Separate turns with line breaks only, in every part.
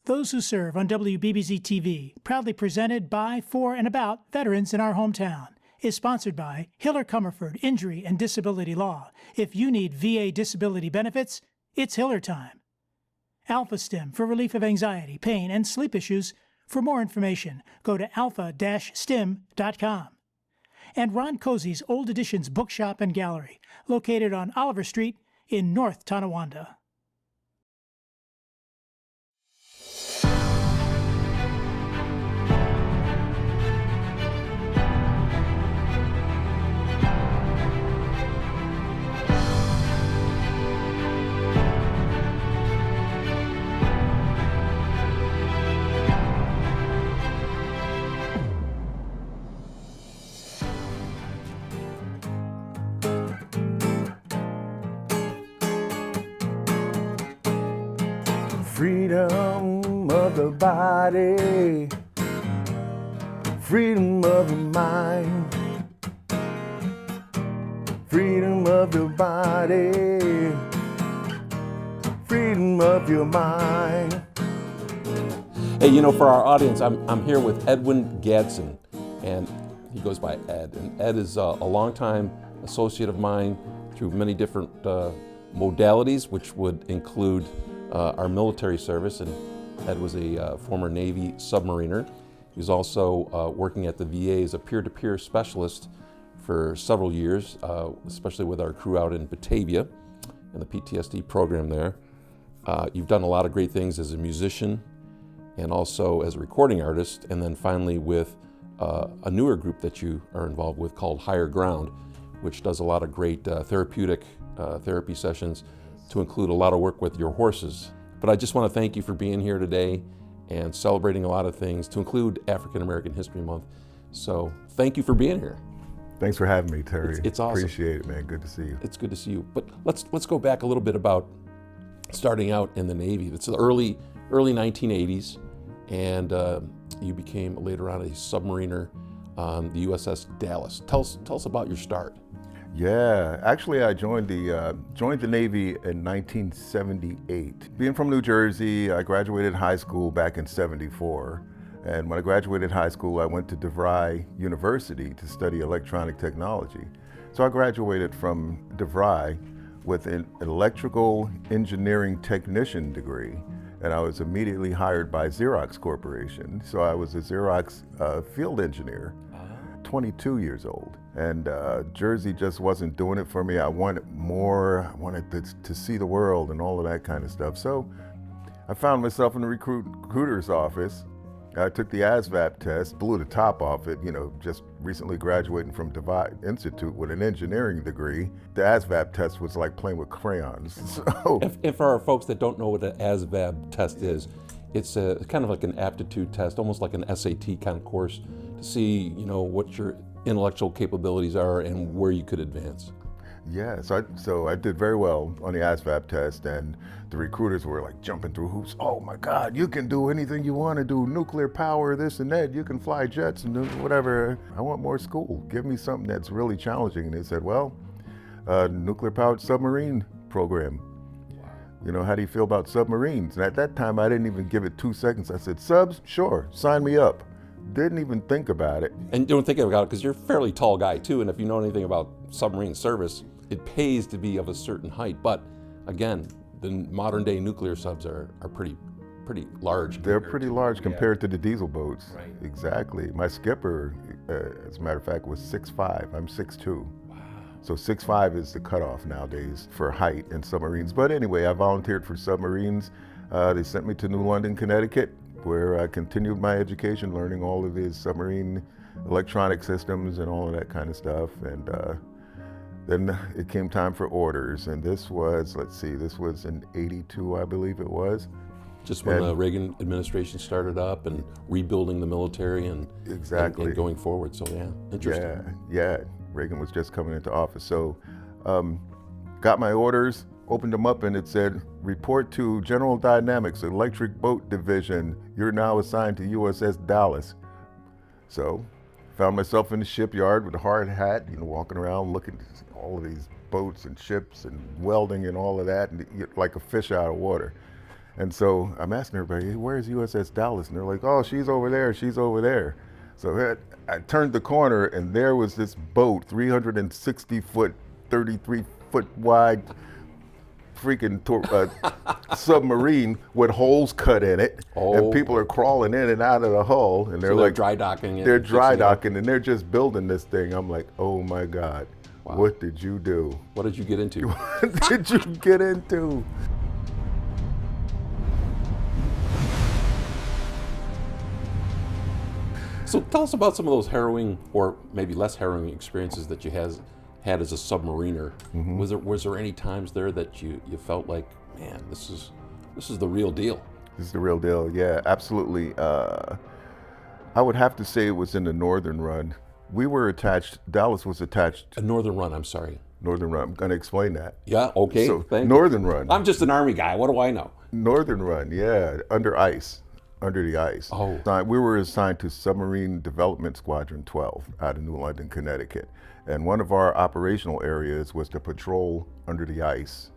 Those Who Serve on WBBZ-TV, proudly presented by, for, and about veterans in our hometown, is sponsored by Hiller Comerford Injury and Disability Law. If you need VA disability benefits, it's Hiller time. Alpha Stim for relief of anxiety, pain, and sleep issues. For more information, go to alpha-stim.com. And Ron Cozy's Old Editions Bookshop and Gallery, located on Oliver Street in North Tonawanda.
Freedom of the body, freedom of the mind, freedom of the body, freedom of your mind.
Hey, you know, for our audience, I'm here with Edwin Gadson, and he goes by Ed. And Ed is a longtime associate of mine through many different modalities, which would include our military service, and Ed was a former Navy submariner. He was also working at the VA as a peer-to-peer specialist for several years, especially with our crew out in Batavia and the PTSD program there. You've done a lot of great things as a musician and also as a recording artist, and then finally with a newer group that you are involved with called Higher Ground, which does a lot of great therapeutic therapy sessions, to include a lot of work with your horses. But I just want to thank you for being here today and celebrating a lot of things, to include African American History Month. So thank you for being here.
Thanks for having me, Terry.
It's awesome.
Appreciate it, man. Good to see you.
It's good to see you. But let's go back a little bit about starting out in the Navy. It's the early 1980s, and you became later on a submariner on the USS Dallas. Tell us about your start.
Yeah, actually I joined the Navy in 1978. Being from New Jersey, I graduated high school back in '74. And when I graduated high school, I went to DeVry University to study electronic technology. So I graduated from DeVry with an electrical engineering technician degree, and I was immediately hired by Xerox Corporation. So I was a Xerox field engineer, 22 years old. And Jersey just wasn't doing it for me. I wanted more, I wanted to see the world and all of that kind of stuff. So I found myself in the recruiter's office. I took the ASVAB test, blew the top off it, you know, just recently graduating from DeVry Institute with an engineering degree. The ASVAB test was like playing with crayons. So,
if for our folks that don't know what an ASVAB test is, it's kind of like an aptitude test, almost like an SAT kind of course, to see, you know, what your intellectual capabilities are and where you could advance.
Yeah, so I did very well on the ASVAB test, and the recruiters were like jumping through hoops. Oh my God, you can do anything you want to do, nuclear power, this and that, you can fly jets and do whatever. I want more school. Give me something that's really challenging. And they said, well, nuclear powered submarine program. You know, how do you feel about submarines? And at that time, I didn't even give it 2 seconds. I said, subs, sure, sign me up. Didn't even think about it.
And don't think about it because you're a fairly tall guy too, and if you know anything about submarine service, it pays to be of a certain height. But again, the modern day nuclear subs are pretty large.
They're pretty large compared to the diesel boats.
Right.
Exactly. My skipper, as a matter of fact, was 6'5". I'm 6'2". Wow. So 6'5" is the cutoff nowadays for height in submarines. But anyway, I volunteered for submarines. They sent me to New London, Connecticut, where I continued my education, learning all of these submarine electronic systems and all of that kind of stuff. And then it came time for orders. And this was, this was in '82, I believe it was.
Just when the Reagan administration started up and rebuilding the military and
exactly
and going forward. So yeah, interesting.
Yeah, Reagan was just coming into office. So got my orders, opened them up, and it said, report to General Dynamics, Electric Boat Division. You're now assigned to USS Dallas. So found myself in the shipyard with a hard hat, you know, walking around looking at all of these boats and ships and welding and all of that, and like a fish out of water. And so I'm asking everybody, hey, where's USS Dallas? And they're like, oh, she's over there, she's over there. So I turned the corner and there was this boat, 360 foot, 33 foot wide, freaking submarine with holes cut in it. And people are crawling in and out of the hull. And they're like
dry docking it.
They're dry docking and they're just building this thing. I'm like, oh my God,
wow.
What did you do?
What did you get into?
What did you get into?
So tell us about some of those harrowing, or maybe less harrowing experiences that you had as a submariner. Mm-hmm. Was there any times there that you felt like, man, this is the real deal?
This is the real deal, yeah, absolutely. I would have to say it was in the Northern Run. We were attached, Dallas was attached.
A Northern Run, I'm sorry.
Northern Run, I'm gonna explain that.
Yeah, okay,
So
thank
Northern
you.
Run.
I'm just an Army guy, what do I know?
Northern Run, yeah, under the ice.
Oh.
We were assigned to Submarine Development Squadron 12 out of New London, Connecticut. And one of our operational areas was to patrol under the ice.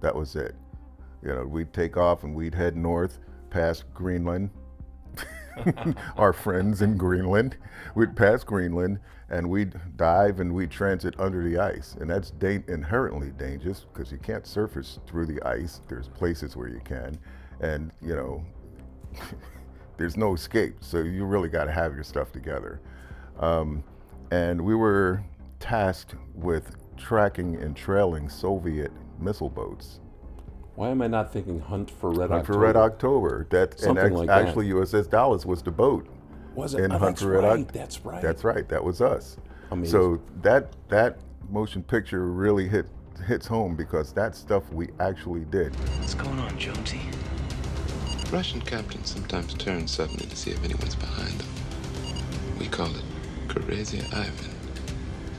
That was it. You know, we'd take off and we'd head north past Greenland. Our friends in Greenland. We'd pass Greenland and we'd dive and we'd transit under the ice. And that's inherently dangerous because you can't surface through the ice. There's places where you can. And, you know, there's no escape. So you really got to have your stuff together. And we were tasked with tracking and trailing Soviet missile boats.
Why am I not thinking Hunt for Red October?
Hunt for Red October. Actually, USS Dallas was the boat.
Was it?
In Hunt for Red October.
That's right.
That's right. That was us.
Amazing.
So that motion picture really hits home because that's stuff we actually did.
What's going on, Jonesy?
Russian captains sometimes turn suddenly to see if anyone's behind them. We call it Crazy Ivan.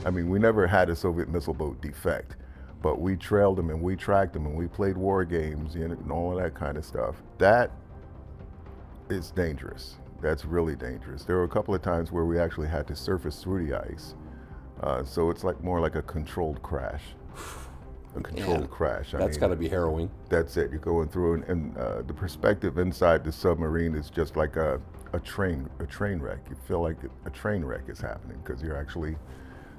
I mean, we never had a Soviet missile boat defect, but we trailed them and we tracked them and we played war games, you know, and all of that kind of stuff. That is dangerous. That's really dangerous. There were a couple of times where we actually had to surface through the ice. So it's more like a controlled crash. A controlled crash.
That's got to be harrowing.
That's it. You're going through, and the perspective inside the submarine is just like a train wreck. You feel like a train wreck is happening because you're actually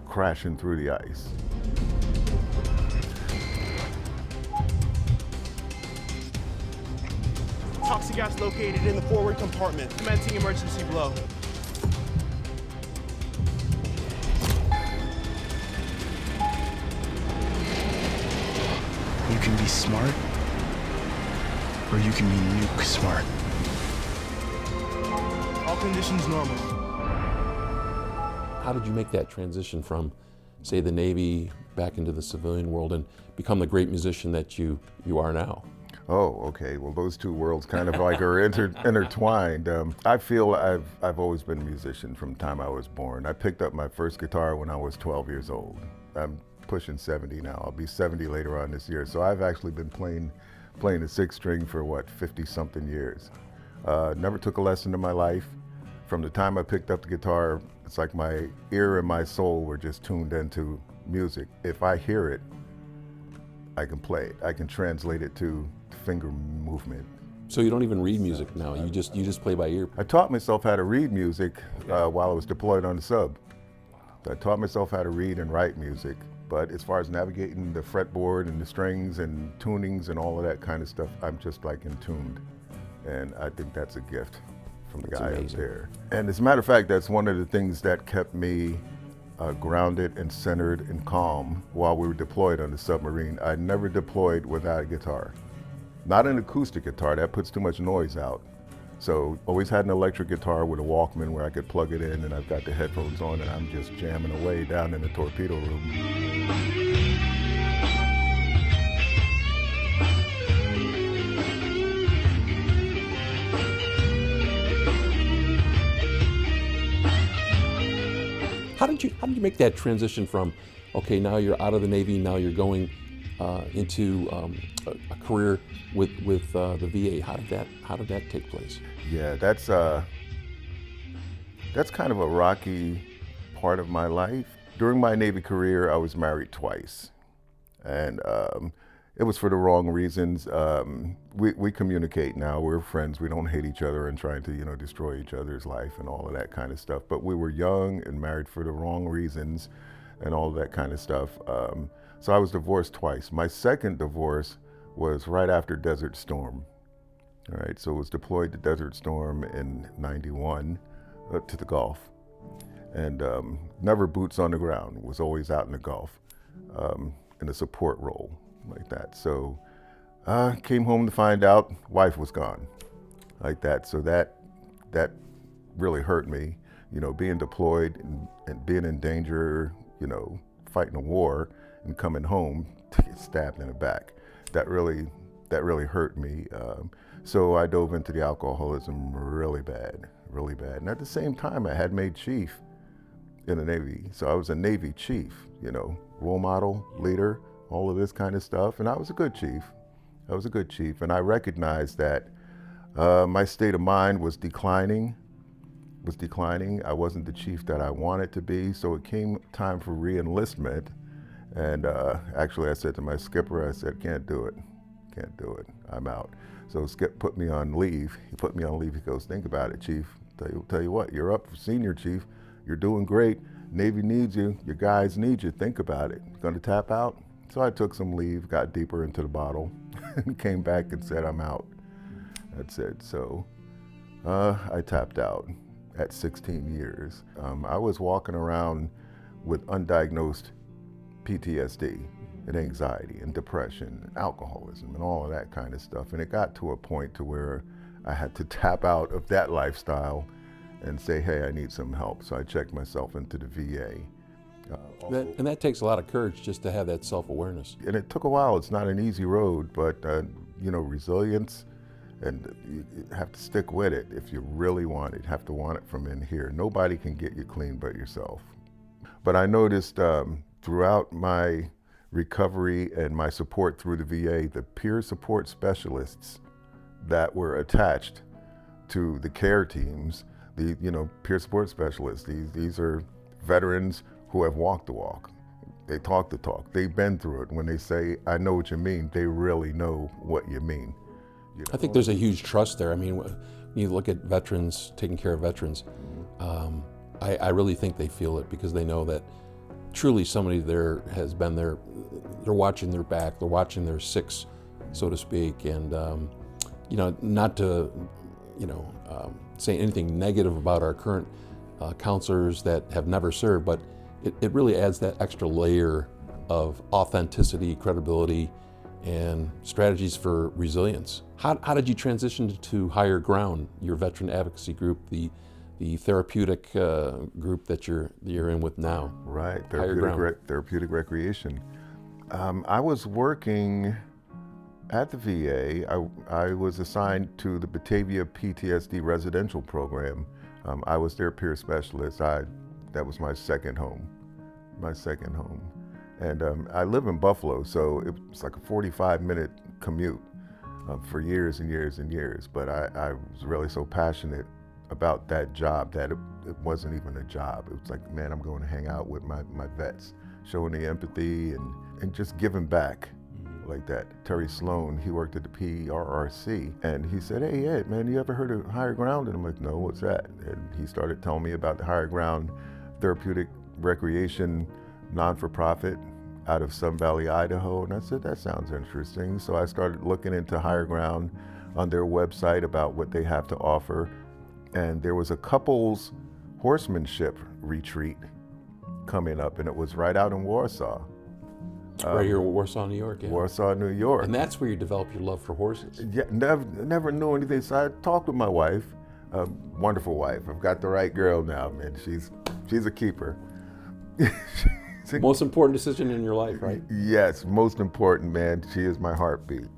crashing through the ice.
Toxic gas located in the forward compartment. Commencing emergency blow.
You can be smart, or you can be nuke smart.
All conditions normal.
How did you make that transition from, say, the Navy back into the civilian world and become the great musician that you are now?
Oh, okay. Well, those two worlds kind of like are intertwined. I feel I've always been a musician from the time I was born. I picked up my first guitar when I was 12 years old. I'm pushing 70 now. I'll be 70 later on this year. So I've actually been playing the sixth string for 50-something years. Never took a lesson in my life. From the time I picked up the guitar, it's like my ear and my soul were just tuned into music. If I hear it, I can play it. I can translate it to finger movement.
So you don't even read music now. You just play by ear.
I taught myself how to read music while I was deployed on the sub. I taught myself how to read and write music. But as far as navigating the fretboard and the strings and tunings and all of that kind of stuff, I'm just like in tuned. And I think that's a gift from the guy up there. And as a matter of fact, that's one of the things that kept me grounded and centered and calm while we were deployed on the submarine. I never deployed without a guitar. Not an acoustic guitar, that puts too much noise out. So always had an electric guitar with a Walkman where I could plug it in, and I've got the headphones on and I'm just jamming away down in the torpedo room.
How did you make that transition from, okay, now you're out of the Navy, now you're going into a career with the VA? How did that take place?
Yeah, that's kind of a rocky part of my life. During my Navy career, I was married twice, and It was for the wrong reasons. We communicate now. We're friends. We don't hate each other and trying to, destroy each other's life and all of that kind of stuff. But we were young and married for the wrong reasons and all of that kind of stuff. So I was divorced twice. My second divorce was right after Desert Storm. All right, so I was deployed to Desert Storm in '91 to the Gulf. And never boots on the ground, was always out in the Gulf in a support role like that. So came home to find out wife was gone like that. So that really hurt me, being deployed and being in danger, fighting a war and coming home to get stabbed in the back. That really hurt me. So I dove into the alcoholism really bad. And at the same time, I had made chief in the Navy. So I was a Navy chief, role model, leader, all of this kind of stuff. And I was a good chief. And I recognized that my state of mind was declining. I wasn't the chief that I wanted to be. So it came time for re-enlistment. And actually I said to my skipper, I said, can't do it. I'm out. So Skip put me on leave. He put me on leave. He goes, think about it, Chief. Tell you what, you're up for senior chief. You're doing great. Navy needs you. Your guys need you. Think about it. You're gonna tap out? So I took some leave, got deeper into the bottle, and came back and said, I'm out. That's it. So I tapped out at 16 years. I was walking around with undiagnosed PTSD and anxiety and depression and alcoholism and all of that kind of stuff. And it got to a point to where I had to tap out of that lifestyle and say, hey, I need some help. So I checked myself into the VA.
And that takes a lot of courage just to have that self-awareness.
And it took a while. It's not an easy road, but resilience, and you have to stick with it if you really want it. You have to want it from in here. Nobody can get you clean but yourself. But I noticed throughout my recovery and my support through the VA, the peer support specialists that were attached to the care teams, the peer support specialists, these are veterans who have walked the walk. They talk the talk. They've been through it. When they say, I know what you mean, they really know what you mean.
I think there's a huge trust there. I mean, when you look at veterans, taking care of veterans, I really think they feel it because they know that truly somebody there has been there. They're watching their back, they're watching their six, so to speak, and not to say anything negative about our current counselors that have never served, but it really adds that extra layer of authenticity, credibility, and strategies for resilience. How did you transition to Higher Ground, your veteran advocacy group, the therapeutic group that you're in with now?
Right, therapeutic recreation. I was working at the VA. I was assigned to the Batavia PTSD residential program. I was their peer specialist. That was my second home. And I live in Buffalo, so it was like a 45-minute commute for years and years and years. But I was really so passionate about that job that it wasn't even a job. It was like, man, I'm going to hang out with my vets, showing the empathy and just giving back like that. Terry Sloan, he worked at the PRRC, and he said, hey, Ed, man, you ever heard of Higher Ground? And I'm like, no, what's that? And he started telling me about the Higher Ground therapeutic recreation non-for-profit out of Sun Valley, Idaho. And I said, that sounds interesting. So I started looking into Higher Ground on their website about what they have to offer. And there was a couples horsemanship retreat coming up, and it was right out in Warsaw.
Right here in Warsaw, New York. Yeah.
Warsaw, New York.
And that's where you develop your love for horses.
Yeah, never knew anything. So I talked with my wife, wonderful wife. I've got the right girl now, man. She's a keeper.
Most important decision in your life, right?
Yes, most important, man. She is my heartbeat.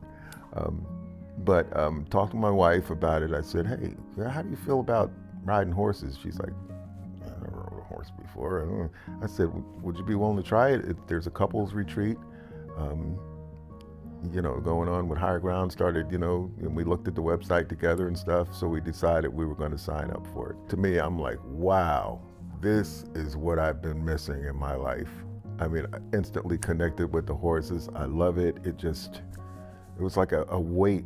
But talked to my wife about it. I said, hey, how do you feel about riding horses? She's like, I never rode a horse before. I said, would you be willing to try it? There's a couples retreat, going on with Higher Ground. Started, and we looked at the website together and stuff. So we decided we were going to sign up for it. To me, I'm like, wow, this is what I've been missing in my life. I mean, I instantly connected with the horses. I love it. It was like a weight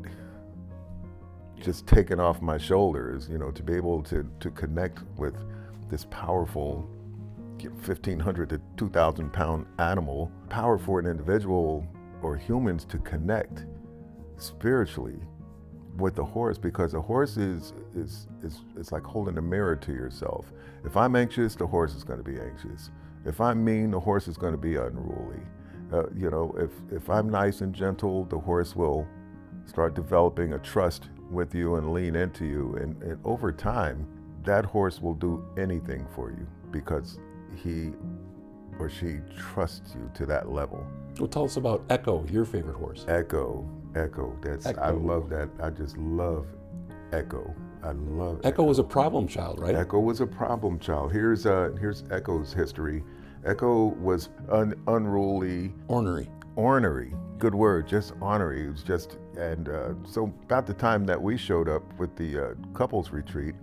just taken off my shoulders, you know, to be able to connect with this powerful 1,500 to 2,000 pound animal. Power for an individual or humans to connect spiritually with the horse, because the horse is like holding a mirror to yourself. If I'm anxious, the horse is going to be anxious. If I'm mean, the horse is going to be unruly. You know, if I'm nice and gentle, the horse will start developing a trust with you and lean into you. And over time, that horse will do anything for you because he or she trusts you to that level.
Well, tell us about Echo, your favorite horse.
Echo. I love that. I just love Echo. I love
Echo was a problem child, right?
Echo was a problem child. Here's Echo's history. Echo was unruly. Ornery. Good word, just ornery. It was just, and so about the time that we showed up with the couples retreat,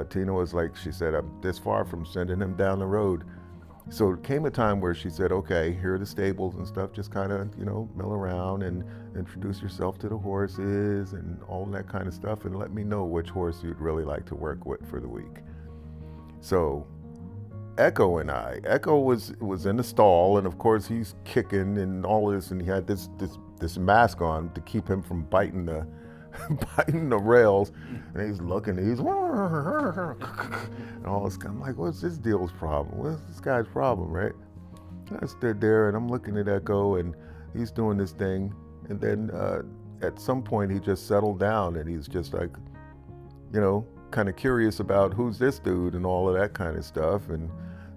Tina was like, she said, I'm this far from sending him down the road. So it came a time where she said, okay, here are the stables and stuff, just kind of, you know, mill around and introduce yourself to the horses and all that kind of stuff, and let me know which horse you'd really like to work with for the week. So Echo was in the stall, and of course he's kicking and all this, and he had this mask on to keep him from biting the rails, and he's looking, and all this. I'm like, what's this deal's problem? What's this guy's problem, right? And I stood there and I'm looking at Echo, and he's doing this thing, and then at some point he just settled down, and he's just like, you know, kind of curious about who's this dude and all of that kind of stuff, and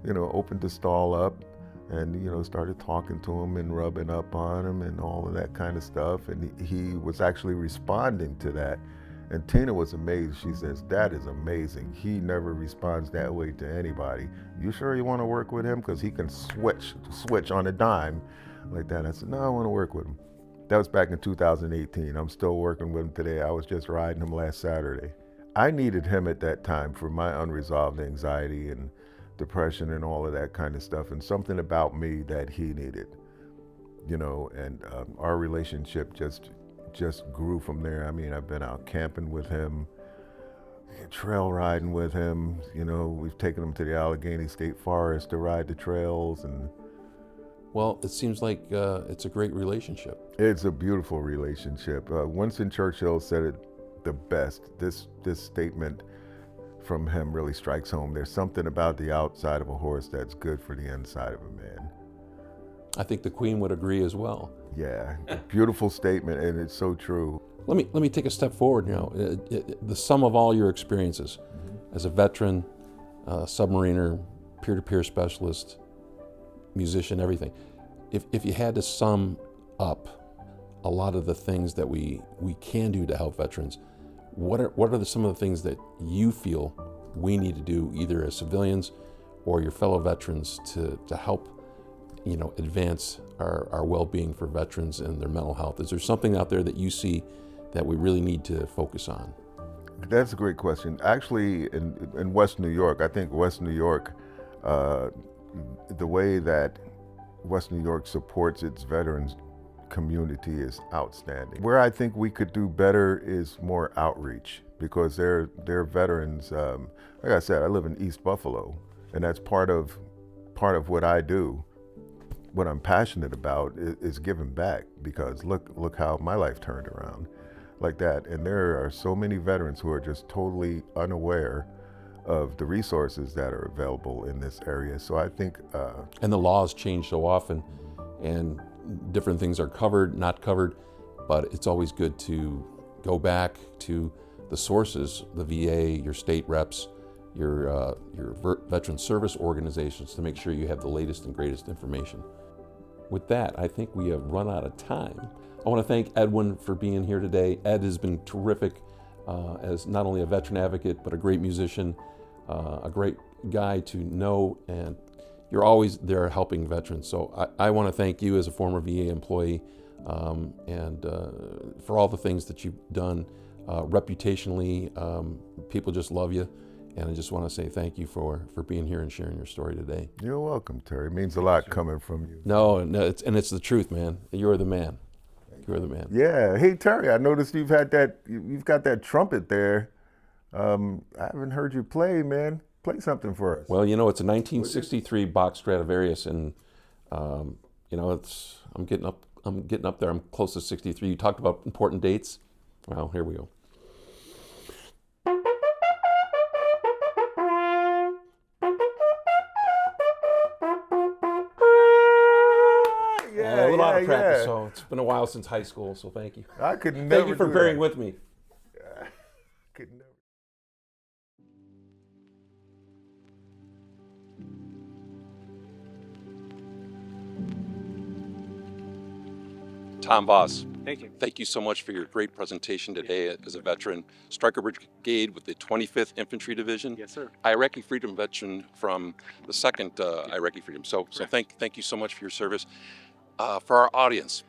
you know, opened the stall up and, you know, started talking to him and rubbing up on him and all of that kind of stuff. And he was actually responding to that. And Tina was amazed. She says, that is amazing. He never responds that way to anybody. You sure you want to work with him? Because he can switch on a dime like that. I said, no, I want to work with him. That was back in 2018. I'm still working with him today. I was just riding him last Saturday. I needed him at that time for my unresolved anxiety and depression and all of that kind of stuff, and something about me that he needed, you know, and our relationship just grew from there. I mean, I've been out camping with him, trail riding with him, you know, we've taken him to the Allegheny State Forest to ride the trails. And
well, it seems like it's a great relationship.
It's a beautiful relationship. Winston Churchill said it the best. This statement from him really strikes home. There's something about the outside of a horse that's good for the inside of a man.
I think the Queen would agree as well.
Yeah, beautiful statement, and it's so true.
Let me take a step forward now. The sum of all your experiences as a veteran, submariner, peer-to-peer specialist, musician, everything. If you had to sum up a lot of the things that we can do to help veterans, what are some of the things that you feel we need to do, either as civilians or your fellow veterans, to help, you know, advance our well-being for veterans and their mental health? Is there something out there that you see that we really need to focus on?
That's a great question. Actually, in West New York, I think West New York, the way that West New York supports its veterans community is outstanding. Where I think we could do better is more outreach, because they're veterans. Like I said, I live in East Buffalo, and that's part of what I do. What I'm passionate about is giving back, because look how my life turned around like that. And there are so many veterans who are just totally unaware of the resources that are available in this area. So I think
and the laws change so often, and different things are covered, not covered, but it's always good to go back to the sources, the VA, your state reps, your veteran service organizations, to make sure you have the latest and greatest information. With that, I think we have run out of time. I want to thank Edwin for being here today. Ed has been terrific as not only a veteran advocate, but a great musician, a great guy to know, and you're always there helping veterans. So I want to thank you as a former VA employee, and for all the things that you've done reputationally. People just love you, And I just want to say thank you for being here and sharing your story today.
You're welcome, Terry. It means a lot coming from you.
No, it's the truth, man. You're the man. You're the man.
Yeah. Hey, Terry, I noticed you've got that trumpet there. I haven't heard you play, man. Play something for us.
Well, you know, it's a 1963 Bach Stradivarius, and you know, I'm getting up there. I'm close to 63. You talked about important dates. Well, here we go. A lot of practice, so it's been a while since high school, so thank you.
I could never
Thank you for bearing with me.
Could never.
Tom Voss.
Thank you.
Thank you so much for your great presentation today as a veteran. Stryker Brigade with the 25th Infantry Division.
Yes, sir.
Iraqi Freedom veteran from the 2nd Iraqi Freedom. So thank you so much for your service. For our audience,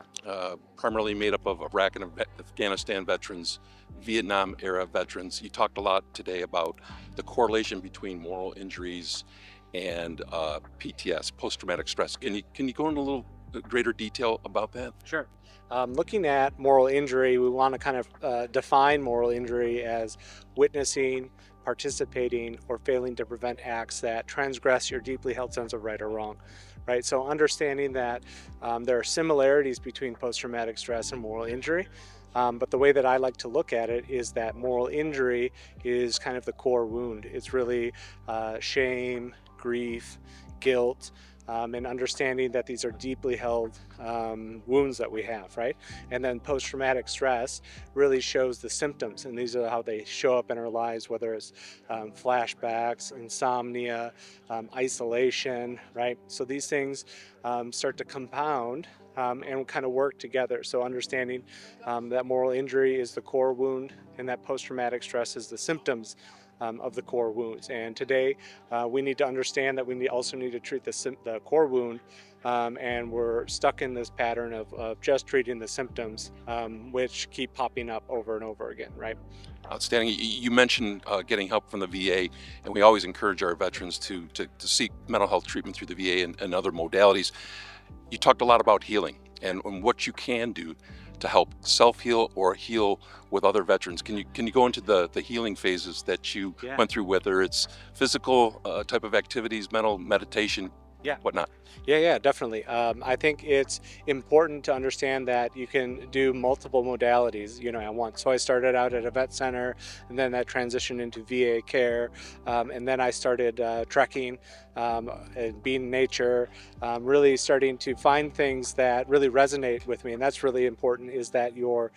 primarily made up of Iraq and Afghanistan veterans, Vietnam era veterans, you talked a lot today about the correlation between moral injuries and PTS, post-traumatic stress. Can you go into a little greater detail about that?
Sure. Looking at moral injury, we want to kind of define moral injury as witnessing, participating, or failing to prevent acts that transgress your deeply held sense of right or wrong. Right? So understanding that there are similarities between post-traumatic stress and moral injury, but the way that I like to look at it is that moral injury is kind of the core wound. It's really shame, grief, guilt, and understanding that these are deeply held wounds that we have, right? And then post-traumatic stress really shows the symptoms, and these are how they show up in our lives, whether it's flashbacks, insomnia, isolation, right? So these things start to compound and kind of work together. So understanding that moral injury is the core wound and that post-traumatic stress is the symptoms of the core wounds. And today we need to understand that we also need to treat the core wound, and we're stuck in this pattern of just treating the symptoms, which keep popping up over and over again, right?
Outstanding. You mentioned getting help from the VA, and we always encourage our veterans to seek mental health treatment through the VA and other modalities. You talked a lot about healing and what you can do to help self-heal or heal with other veterans. Can you go into the healing phases that you went through, whether it's physical type of activities, mental meditation, whatnot?
Yeah, definitely. I think it's important to understand that you can do multiple modalities, at once. So I started out at a vet center, and then that transitioned into VA care, and then I started trekking, and being in nature, really starting to find things that really resonate with me. And that's really important, is that your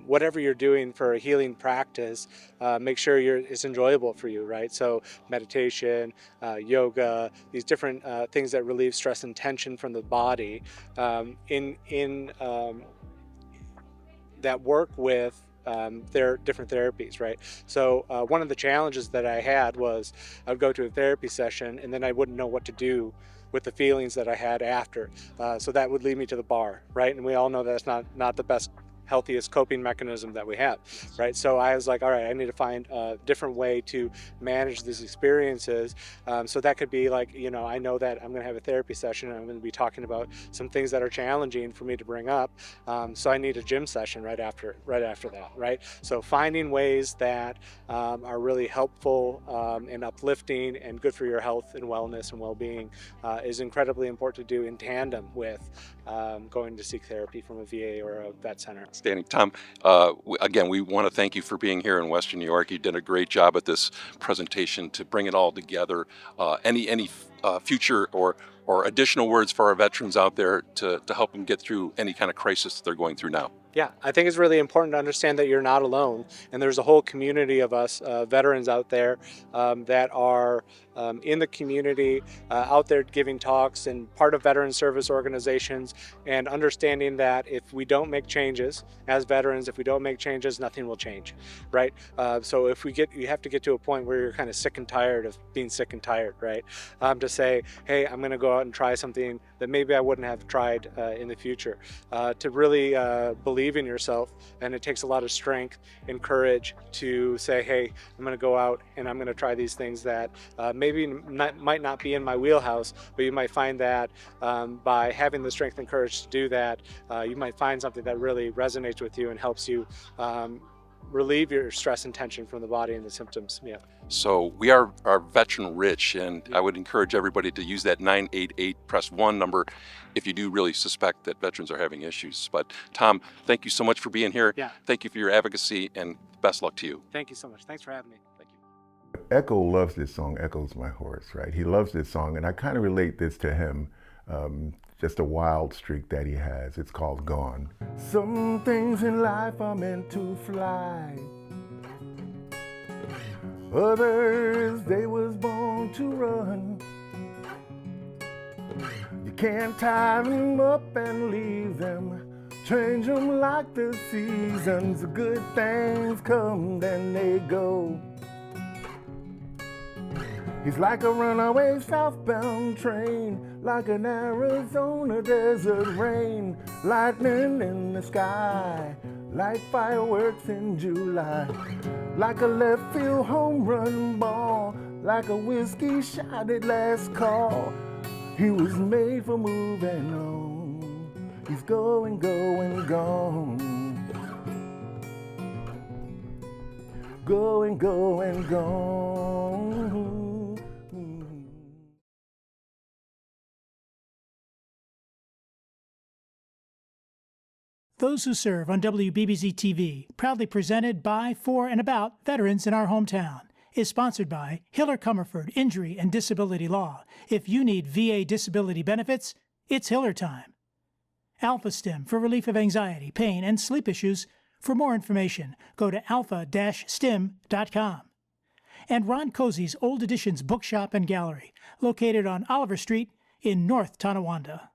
whatever you're doing for a healing practice, make sure it's enjoyable for you, right? So meditation, yoga, these different things that relieve stress and tension from the body, in that work with their different therapies, right? So one of the challenges that I had was I would go to a therapy session and then I wouldn't know what to do with the feelings that I had after. So that would lead me to the bar, right? And we all know that's not the best, healthiest coping mechanism that we have, right? So I was like, all right, I need to find a different way to manage these experiences. So that could be like, I know that I'm going to have a therapy session and I'm going to be talking about some things that are challenging for me to bring up. So I need a gym session right after that, right? So finding ways that are really helpful and uplifting and good for your health and wellness and well-being is incredibly important to do in tandem with going to seek therapy from a VA or a vet center.
Outstanding. Tom, again, we want to thank you for being here in Western New York. You did a great job at this presentation to bring it all together. Any future or additional words for our veterans out there to help them get through any kind of crisis that they're going through now?
Yeah, I think it's really important to understand that you're not alone, and there's a whole community of us veterans out there that are in the community, out there giving talks and part of veteran service organizations, and understanding that if we don't make changes as veterans, if we don't make changes, nothing will change, right? So if you have to get to a point where you're kind of sick and tired of being sick and tired, right? To say, hey, I'm going to go out and try something that maybe I wouldn't have tried in the future, to really believe believe in yourself, and it takes a lot of strength and courage to say, hey, I'm going to go out and I'm going to try these things that might not be in my wheelhouse, but you might find that by having the strength and courage to do that, you might find something that really resonates with you and helps you relieve your stress and tension from the body and the symptoms. Yeah.
So we are veteran rich, and I would encourage everybody to use that 988 press 1 number if you do really suspect that veterans are having issues. But Tom, thank you so much for being here.
Yeah.
Thank you for your advocacy, and best luck to you.
Thank you so much. Thanks for having me. Thank you.
Echo loves this song. Echo's my horse, right? He loves this song, and I kind of relate this to him. Just a wild streak that he has. It's called Gone. Some things in life are meant to fly. Others, they was born to run. You can't tie them up and leave them. Change them like the seasons. The good things come, then they go. He's like a runaway southbound train, like an Arizona desert rain, lightning in the sky, like fireworks in July, like a left field home run ball, like a whiskey shot at last call. He was made for moving on. He's going, going, gone. Going, going, gone.
Those Who Serve on WBBZ-TV, proudly presented by, for, and about veterans in our hometown, is sponsored by Hiller Comerford Injury and Disability Law. If you need VA disability benefits, it's Hiller time. Alpha Stim for relief of anxiety, pain, and sleep issues. For more information, go to alpha-stim.com. And Ron Cozy's Old Editions Bookshop and Gallery, located on Oliver Street in North Tonawanda.